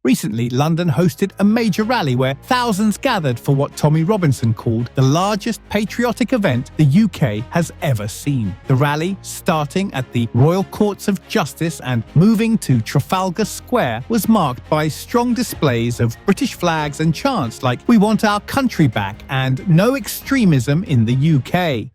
Recently, London hosted a major rally where thousands gathered for what Tommy Robinson called the largest patriotic event the UK has ever seen. The rally, starting at the Royal Courts of Justice and moving to Trafalgar Square, was marked by strong displays of British flags and chants like "We want our country back" and "No extremism in the UK."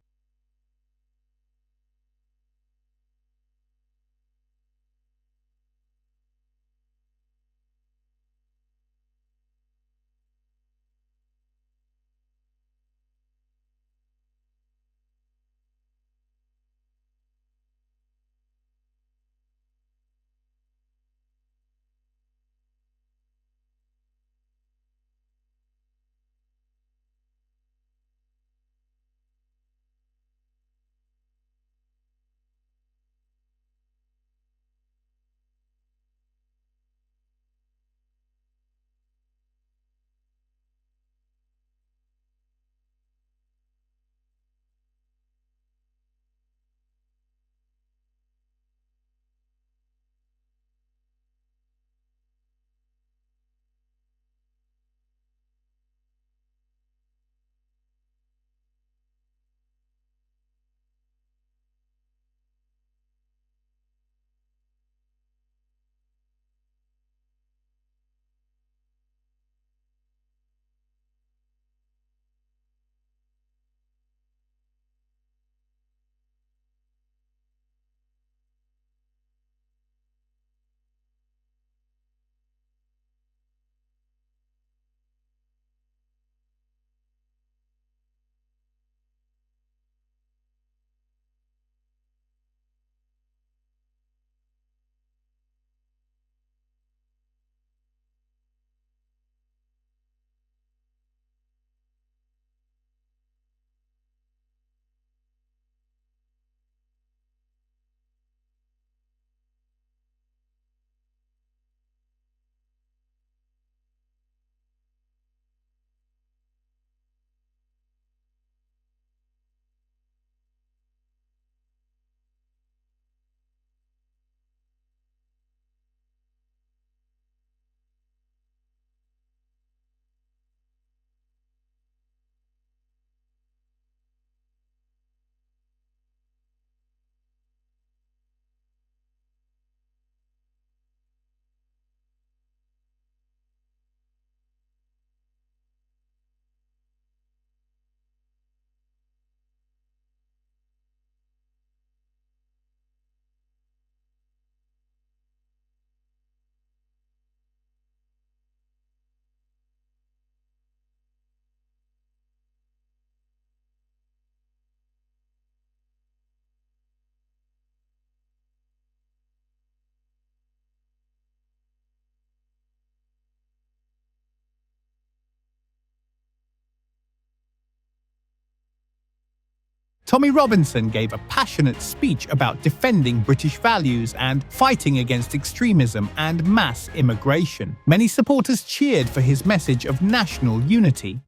Tommy Robinson gave a passionate speech about defending British values and fighting against extremism and mass immigration. Many supporters cheered for his message of national unity.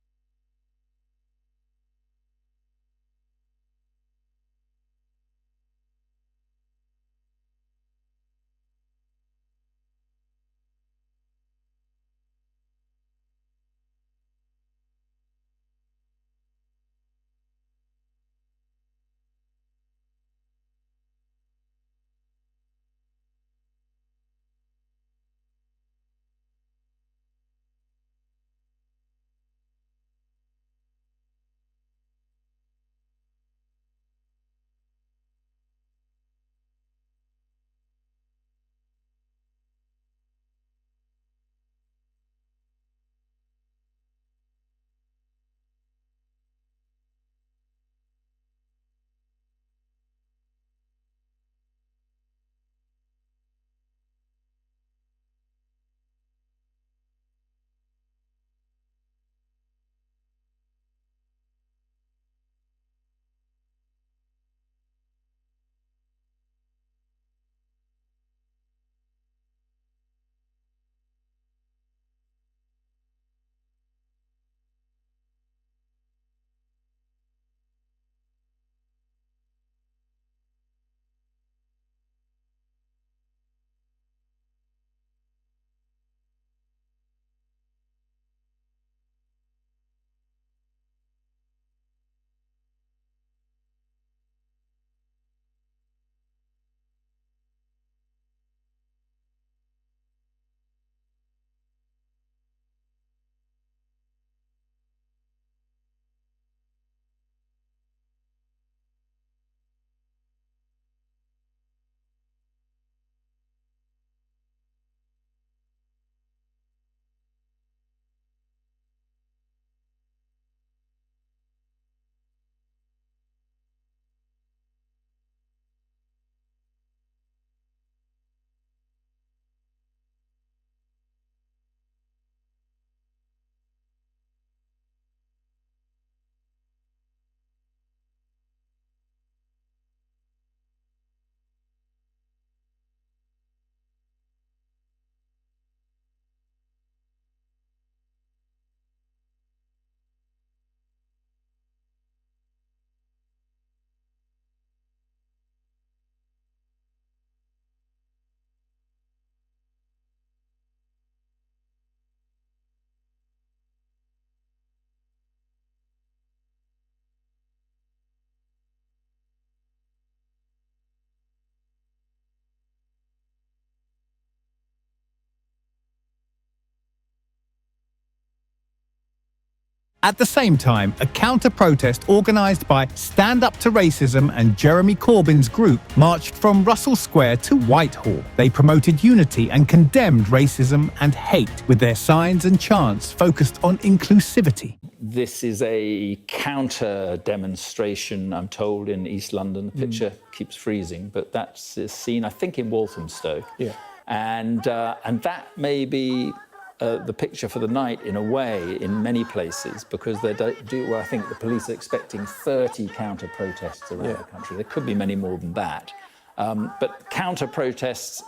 At the same time, a counter-protest organised by Stand Up to Racism and Jeremy Corbyn's group marched from Russell Square to Whitehall. They promoted unity and condemned racism and hate with their signs and chants focused on inclusivity. This is a counter-demonstration, I'm told, in East London. The picture keeps freezing, but that's seen, I think, in Walthamstow. Yeah. And that may be the picture for the night, in a way, in many places, because I think the police are expecting 30 counter-protests around the country. There could be many more than that. But counter-protests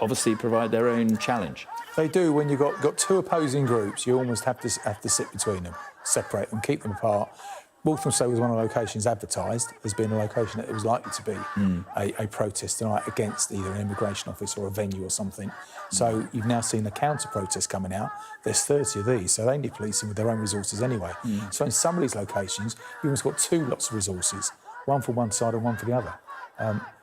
obviously provide their own challenge. They do. When you've got two opposing groups, you almost have to sit between them, separate them, keep them apart. Walthamstow was one of the locations advertised as being a location that it was likely to be a protest tonight against either an immigration office or a venue or something. So you've now seen a counter-protest coming out. There's 30 of these, so they need policing with their own resources anyway. So in some of these locations, you've almost got two lots of resources, one for one side and one for the other.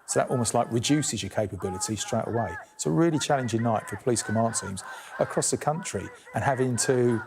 So that almost like reduces your capability straight away. It's a really challenging night for police command teams across the country, and having to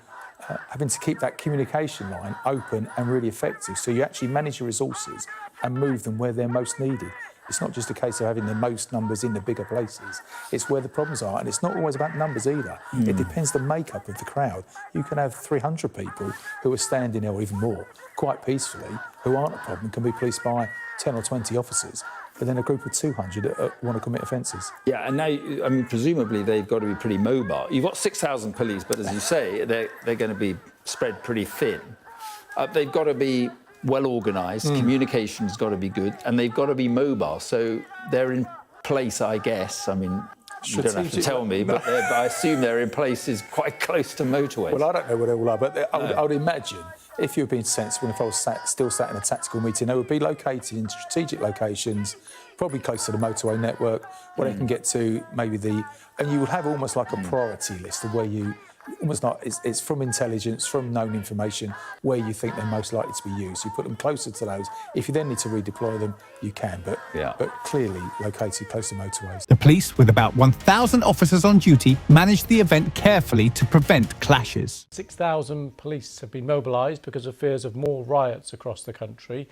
keep that communication line open and really effective, so you actually manage your resources and move them where they're most needed. It's not just a case of having the most numbers in the bigger places. It's where the problems are, and it's not always about numbers either. It depends the makeup of the crowd. You can have 300 people who are standing there, or even more, quite peacefully, who aren't a problem, can be policed by 10 or 20 officers. But then a group of 200 that want to commit offences. Yeah, and now, I mean, presumably they've got to be pretty mobile. You've got 6,000 police, but as you say, they're going to be spread pretty thin. They've got to be well organised, communication's got to be good, and they've got to be mobile. So they're in place, I guess. I mean, you don't have to tell me, but I assume they're in places quite close to motorways. Well, I don't know where they all are, but I would imagine, if you're being sensible, if I was still sat in a tactical meeting, they would be located in strategic locations, probably close to the motorway network, where they can get to and you would have almost like a priority list of where you, almost like it's from intelligence, from known information, where you think they're most likely to be used. You put them closer to those. If you then need to redeploy them, you can, but clearly located close to motorways. The police, with about 1,000 officers on duty, managed the event carefully to prevent clashes. 6,000 police have been mobilised because of fears of more riots across the country.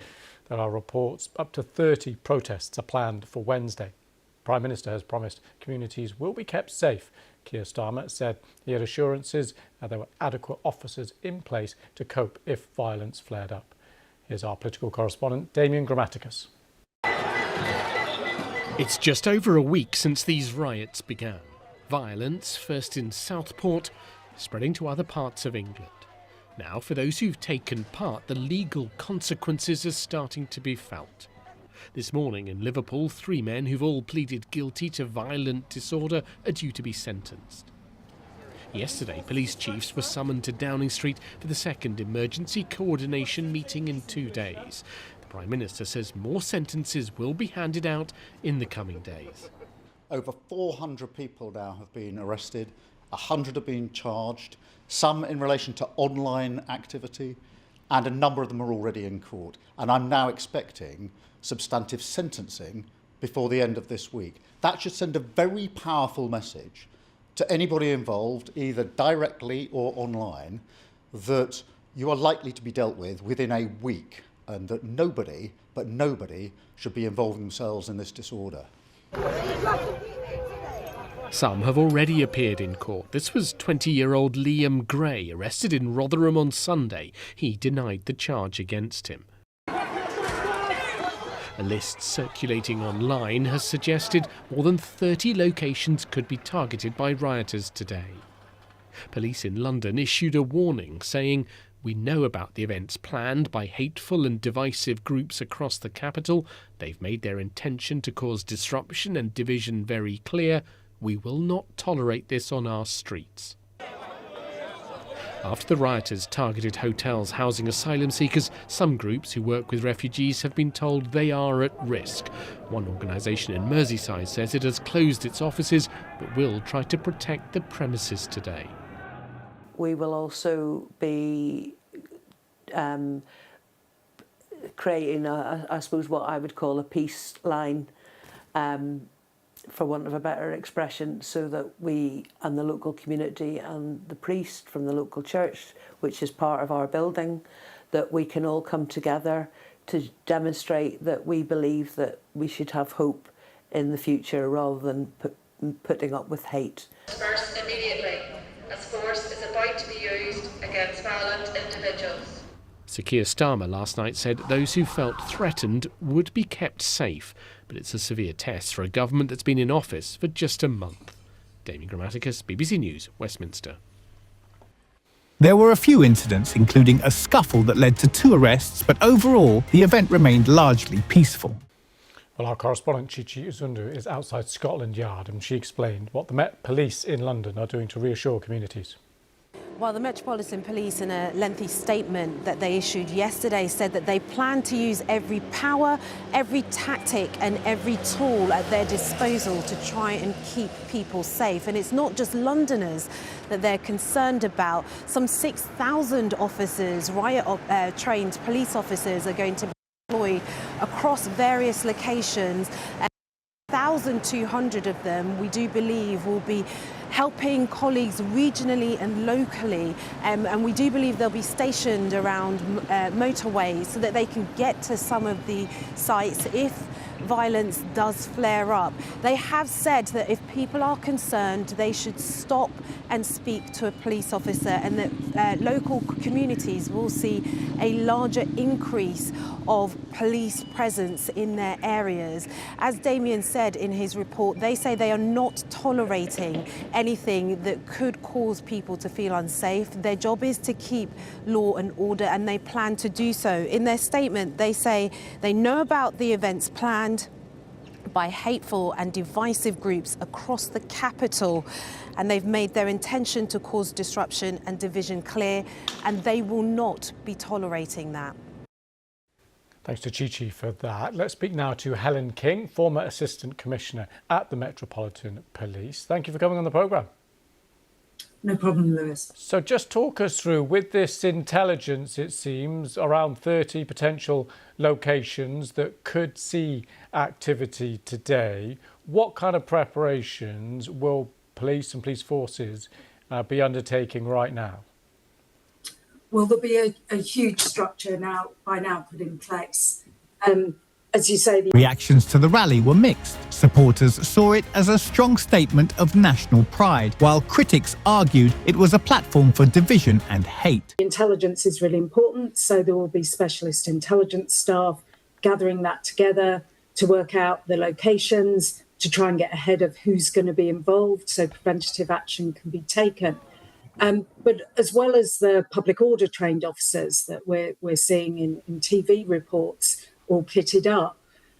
There are reports up to 30 protests are planned for Wednesday. The Prime Minister has promised communities will be kept safe. Keir Starmer said he had assurances that there were adequate officers in place to cope if violence flared up. Here's our political correspondent, Damien Grammaticus. It's just over a week since these riots began. Violence, first in Southport, spreading to other parts of England. Now, for those who've taken part, the legal consequences are starting to be felt. This morning in Liverpool, 3 men who've all pleaded guilty to violent disorder are due to be sentenced. Yesterday, police chiefs were summoned to Downing Street for the second emergency coordination meeting in 2 days. The Prime Minister says more sentences will be handed out in the coming days. Over 400 people now have been arrested, 100 have been charged, some in relation to online activity, and a number of them are already in court. And I'm now expecting substantive sentencing before the end of this week. That should send a very powerful message to anybody involved, either directly or online, that you are likely to be dealt with within a week, and that nobody, but nobody, should be involving themselves in this disorder. Some have already appeared in court. This was 20-year-old Liam Gray, arrested in Rotherham on Sunday. He denied the charge against him. A list circulating online has suggested more than 30 locations could be targeted by rioters today. Police in London issued a warning saying, "We know about the events planned by hateful and divisive groups across the capital. They've made their intention to cause disruption and division very clear. We will not tolerate this on our streets." After the rioters targeted hotels housing asylum seekers, some groups who work with refugees have been told they are at risk. One organisation in Merseyside says it has closed its offices but will try to protect the premises today. We will also be creating, I suppose, what I would call a peace line for want of a better expression, so that we and the local community and the priest from the local church, which is part of our building, that we can all come together to demonstrate that we believe that we should have hope in the future rather than putting up with hate. Disperse immediately, as force is about to be used against violent individuals. Sir Keir Starmer last night said those who felt threatened would be kept safe, but it's a severe test for a government that's been in office for just a month. Damien Grammaticus, BBC News, Westminster. There were a few incidents, including a scuffle that led to 2 arrests, but overall, the event remained largely peaceful. Well, our correspondent Chichi Uzundu is outside Scotland Yard, and she explained what the Met Police in London are doing to reassure communities. Well, the Metropolitan Police, in a lengthy statement that they issued yesterday, said that they plan to use every power, every tactic and every tool at their disposal to try and keep people safe. And it's not just Londoners that they're concerned about. Some 6,000 officers, riot-trained police officers, are going to be deployed across various locations. 1,200 of them, we do believe, will be helping colleagues regionally and locally, and we do believe they'll be stationed around motorways so that they can get to some of the sites if violence does flare up. They have said that if people are concerned, they should stop and speak to a police officer, and that local communities will see a larger increase of police presence in their areas. As Damien said in his report, they say they are not tolerating anything that could cause people to feel unsafe. Their job is to keep law and order, and they plan to do so. In their statement, they say they know about the events planned by hateful and divisive groups across the capital, and they've made their intention to cause disruption and division clear, and they will not be tolerating that. Thanks to Chichi for that. Let's speak now to Helen King, former Assistant Commissioner at the Metropolitan Police. Thank you for coming on the programme. No problem, Lewis. So just talk us through, with this intelligence, it seems, around 30 potential locations that could see activity today. What kind of preparations will police and police forces be undertaking right now? Well, there'll be a huge structure by now put in place. As you say, Reactions to the rally were mixed. Supporters saw it as a strong statement of national pride, while critics argued it was a platform for division and hate. Intelligence is really important, so there will be specialist intelligence staff gathering that together to work out the locations, to try and get ahead of who's going to be involved so preventative action can be taken. But as well as the public order trained officers that we're seeing in TV reports all kitted up,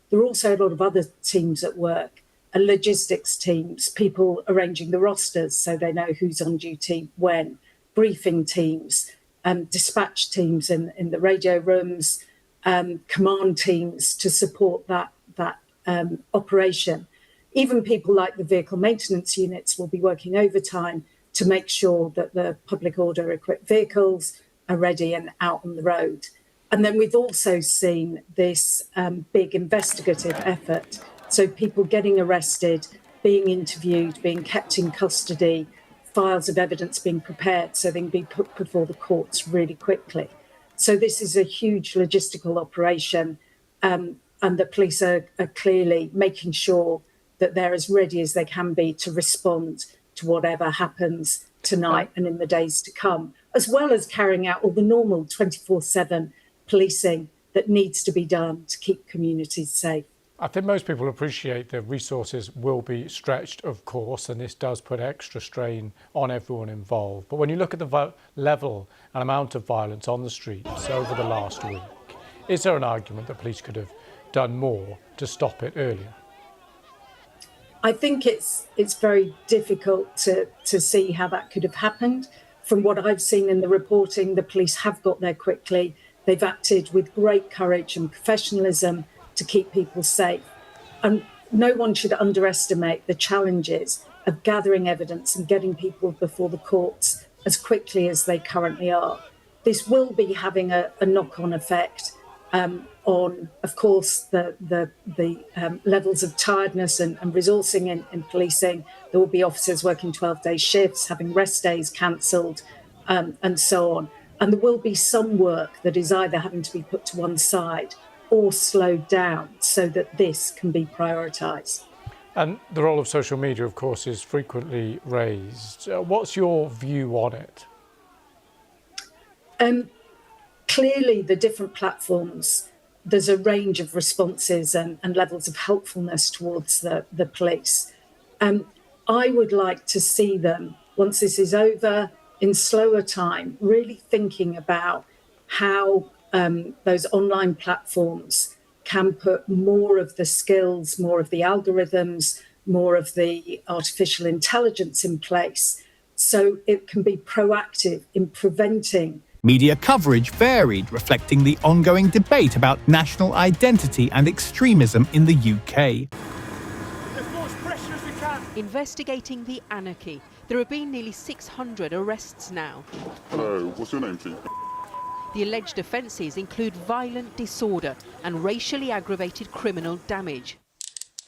there are also a lot of other teams at work, logistics teams, people arranging the rosters so they know who's on duty when, briefing teams, dispatch teams in the radio rooms, command teams to support that operation. Even people like the vehicle maintenance units will be working overtime to make sure that the public order equipped vehicles are ready and out on the road. And then we've also seen this big investigative effort. So people getting arrested, being interviewed, being kept in custody, files of evidence being prepared so they can be put before the courts really quickly. So this is a huge logistical operation, and the police are clearly making sure that they're as ready as they can be to respond to whatever happens tonight and in the days to come, as well as carrying out all the normal 24/7 policing that needs to be done to keep communities safe. I think most people appreciate the resources will be stretched, of course, and this does put extra strain on everyone involved. But when you look at the level and amount of violence on the streets over the last week, is there an argument that police could have done more to stop it earlier? I think it's very difficult to see how that could have happened. From what I've seen in the reporting, the police have got there quickly. They've acted with great courage and professionalism to keep people safe. And no one should underestimate the challenges of gathering evidence and getting people before the courts as quickly as they currently are. This will be having a knock-on effect on, of course, the levels of tiredness and resourcing in policing. There will be officers working 12-day shifts, having rest days cancelled, and so on. And there will be some work that is either having to be put to one side or slowed down so that this can be prioritised. And the role of social media, of course, is frequently raised. What's your view on it? Clearly, the different platforms, there's a range of responses and levels of helpfulness towards the police. I would like to see them, once this is over, in slower time, really thinking about how those online platforms can put more of the skills, more of the algorithms, more of the artificial intelligence in place so it can be proactive in preventing. Media coverage varied, reflecting the ongoing debate about national identity and extremism in the UK. Investigating the anarchy. There have been nearly 600 arrests now. Hello, what's your name, please? The alleged offences include violent disorder and racially aggravated criminal damage.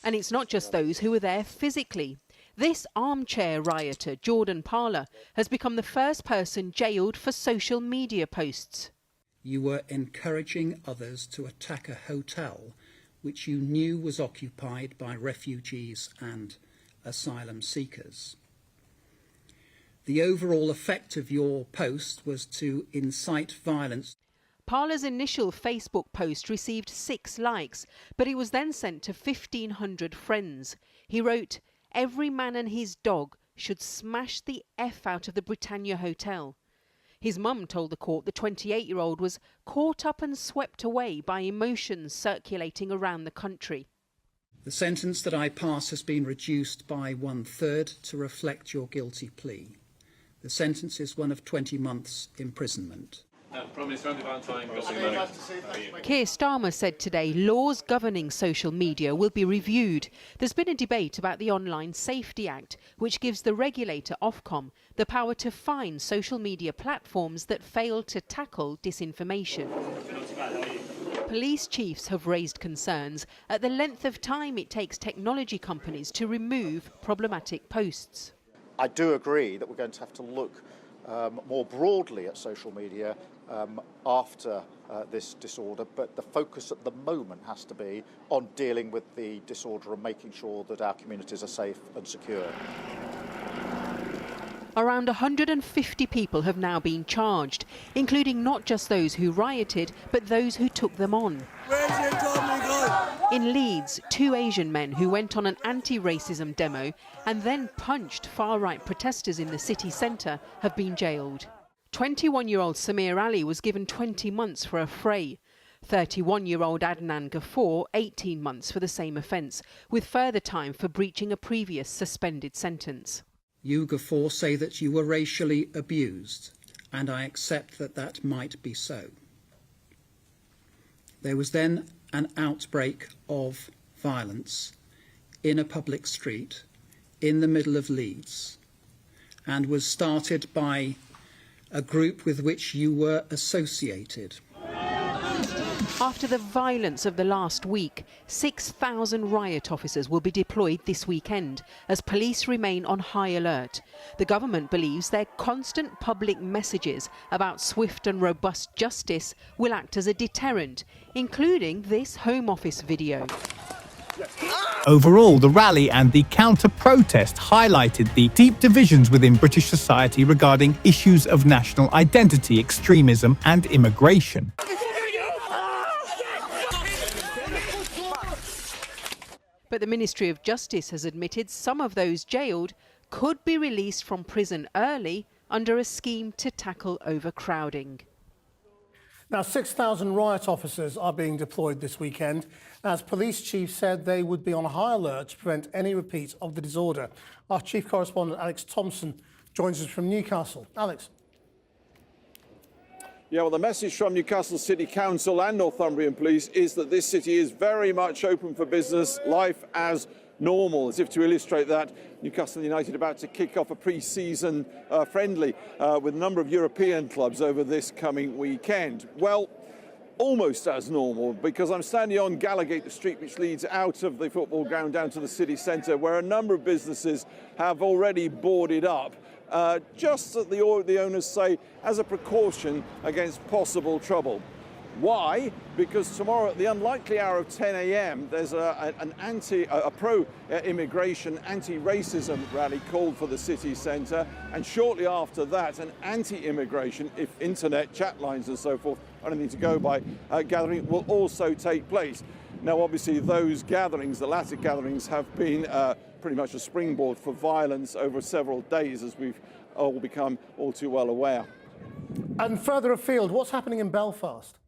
And it's not just those who were there physically. This armchair rioter, Jordan Parler, has become the first person jailed for social media posts. You were encouraging others to attack a hotel which you knew was occupied by refugees and asylum seekers. The overall effect of your post was to incite violence. Parler's initial Facebook post received 6 likes, but it was then sent to 1,500 friends. He wrote, "Every man and his dog should smash the F out of the Britannia Hotel." His mum told the court the 28-year-old was caught up and swept away by emotions circulating around the country. The sentence that I pass has been reduced by 1/3 to reflect your guilty plea. The sentence is one of 20 months imprisonment. Keir Starmer said today laws governing social media will be reviewed. There's been a debate about the Online Safety Act, which gives the regulator Ofcom the power to fine social media platforms that fail to tackle disinformation. Police chiefs have raised concerns at the length of time it takes technology companies to remove problematic posts. I do agree that we're going to have to look more broadly at social media after this disorder, but the focus at the moment has to be on dealing with the disorder and making sure that our communities are safe and secure. Around 150 people have now been charged, including not just those who rioted, but those who took them on. In Leeds, 2 Asian men who went on an anti-racism demo and then punched far-right protesters in the city centre have been jailed. 21-year-old Samir Ali was given 20 months for a fray. 31-year-old Adnan Ghafoor 18 months for the same offence, with further time for breaching a previous suspended sentence. You, Ghafoor, say that you were racially abused, and I accept that that might be so. There was then an outbreak of violence in a public street in the middle of Leeds, and was started by a group with which you were associated. After the violence of the last week, 6,000 riot officers will be deployed this weekend as police remain on high alert. The government believes their constant public messages about swift and robust justice will act as a deterrent, including this Home Office video. Overall, the rally and the counter-protest highlighted the deep divisions within British society regarding issues of national identity, extremism and immigration. But the Ministry of Justice has admitted some of those jailed could be released from prison early under a scheme to tackle overcrowding. Now, 6,000 riot officers are being deployed this weekend, as police chiefs said they would be on high alert to prevent any repeat of the disorder. Our chief correspondent, Alex Thompson, joins us from Newcastle. Alex. Yeah, well, the message from Newcastle City Council and Northumbrian Police is that this city is very much open for business, life as normal. As if to illustrate that, Newcastle United about to kick off a pre-season friendly with a number of European clubs over this coming weekend. Well, almost as normal, because I'm standing on Gallagate Street, which leads out of the football ground down to the city centre, where a number of businesses have already boarded up, just as the owners say, as a precaution against possible trouble. Why? Because tomorrow at the unlikely hour of 10 a.m. there's a pro-immigration, anti-racism rally called for the city centre, and shortly after that an anti-immigration, if internet chat lines and so forth are anything to go by, gathering will also take place. Now obviously those gatherings, the latter gatherings, have been pretty much a springboard for violence over several days, as we've all become all too well aware. And further afield, what's happening in Belfast?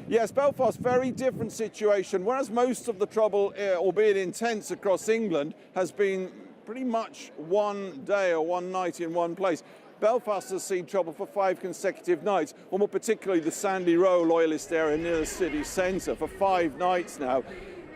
Yes, Belfast, very different situation. Whereas most of the trouble, albeit intense across England, has been pretty much one day or one night in one place, Belfast has seen trouble for 5 consecutive nights, or more particularly the Sandy Row loyalist area near the city centre for 5 nights now.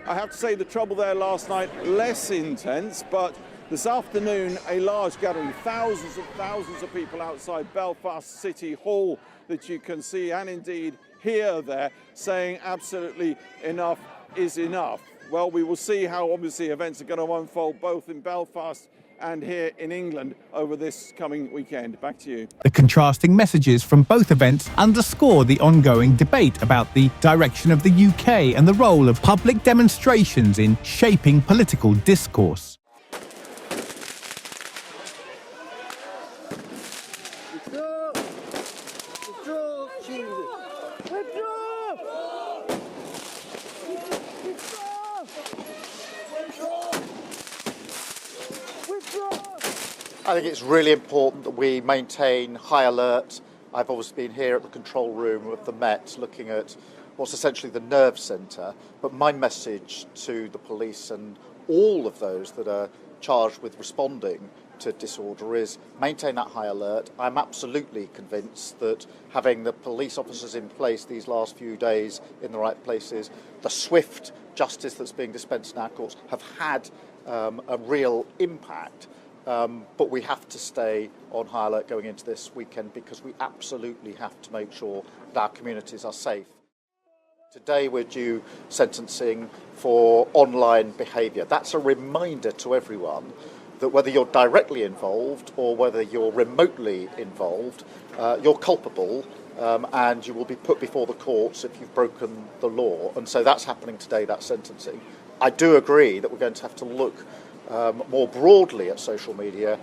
I have to say the trouble there last night, less intense, but this afternoon a large gathering, thousands of people outside Belfast City Hall that you can see and indeed hear there, saying absolutely enough is enough. Well, we will see how obviously events are going to unfold both in Belfast and here in England over this coming weekend. Back to you. The contrasting messages from both events underscore the ongoing debate about the direction of the UK and the role of public demonstrations in shaping political discourse. I think it's really important that we maintain high alert. I've obviously been here at the control room of the Met looking at what's essentially the nerve centre, but my message to the police and all of those that are charged with responding to disorder is maintain that high alert. I'm absolutely convinced that having the police officers in place these last few days in the right places, the swift justice that's being dispensed in our courts, have had a real impact. But we have to stay on high alert going into this weekend because we absolutely have to make sure that our communities are safe. Today we're due sentencing for online behaviour. That's a reminder to everyone that whether you're directly involved or whether you're remotely involved, you're culpable and you will be put before the courts if you've broken the law. And so that's happening today, that sentencing. I do agree that we're going to have to look more broadly at social media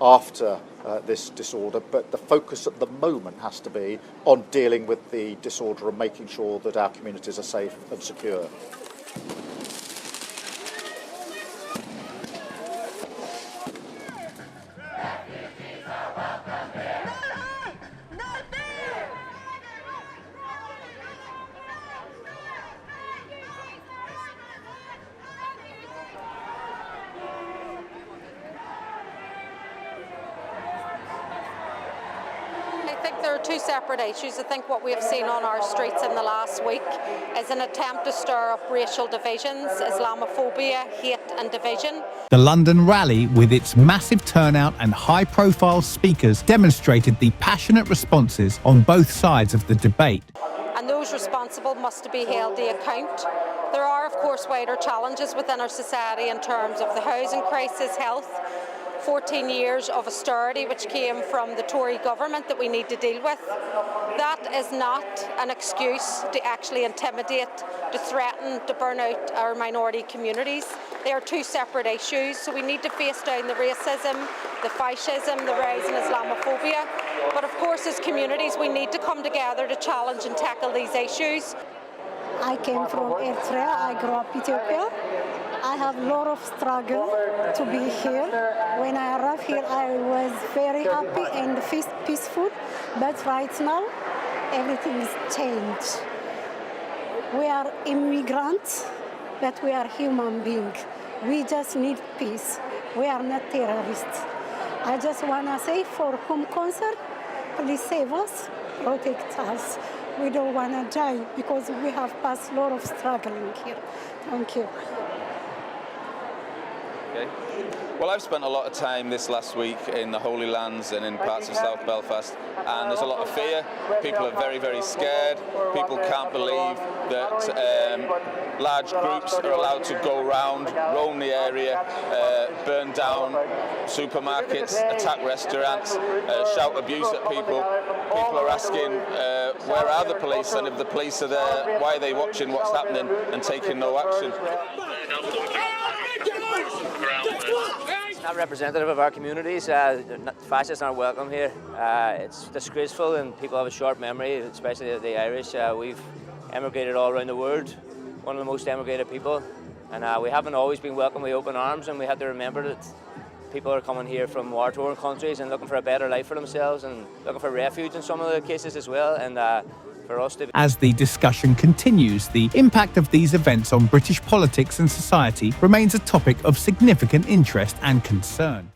after this disorder, but the focus at the moment has to be on dealing with the disorder and making sure that our communities are safe and secure. Two separate issues. I think what we have seen on our streets in the last week is an attempt to stir up racial divisions, Islamophobia, hate and division. The London rally, with its massive turnout and high-profile speakers, demonstrated the passionate responses on both sides of the debate. And those responsible must be held to account. There are, of course, wider challenges within our society in terms of the housing crisis, health, 14 years of austerity which came from the Tory government that we need to deal with. That is not an excuse to actually intimidate, to threaten, to burn out our minority communities. They are two separate issues, so we need to face down the racism, the fascism, the rise in Islamophobia. But of course, as communities, we need to come together to challenge and tackle these issues. I came from Eritrea, I grew up in Ethiopia. I have a lot of struggle to be here. When I arrived here, I was very happy and peaceful, but right now, everything is changed. We are immigrants, but we are human beings. We just need peace. We are not terrorists. I just want to say for home concert, please save us, protect us. We don't want to die because we have passed a lot of struggling here. Thank you. Okay. Well, I've spent a lot of time this last week in the Holy Lands and in parts of South Belfast, and there's a lot of fear. People are very, very scared. People can't believe that large groups are allowed to go around, roam the area, burn down supermarkets, attack restaurants, shout abuse at people. People are asking, where are the police? And if the police are there, why are they watching what's happening and taking no action? It's not representative of our communities. Fascists aren't welcome here. It's disgraceful, and people have a short memory, especially the Irish. We've emigrated all around the world, one of the most emigrated people, and we haven't always been welcomed with open arms, and we have to remember that people are coming here from war-torn countries and looking for a better life for themselves and looking for refuge in some of the cases as well. And for us to... As the discussion continues, the impact of these events on British politics and society remains a topic of significant interest and concern.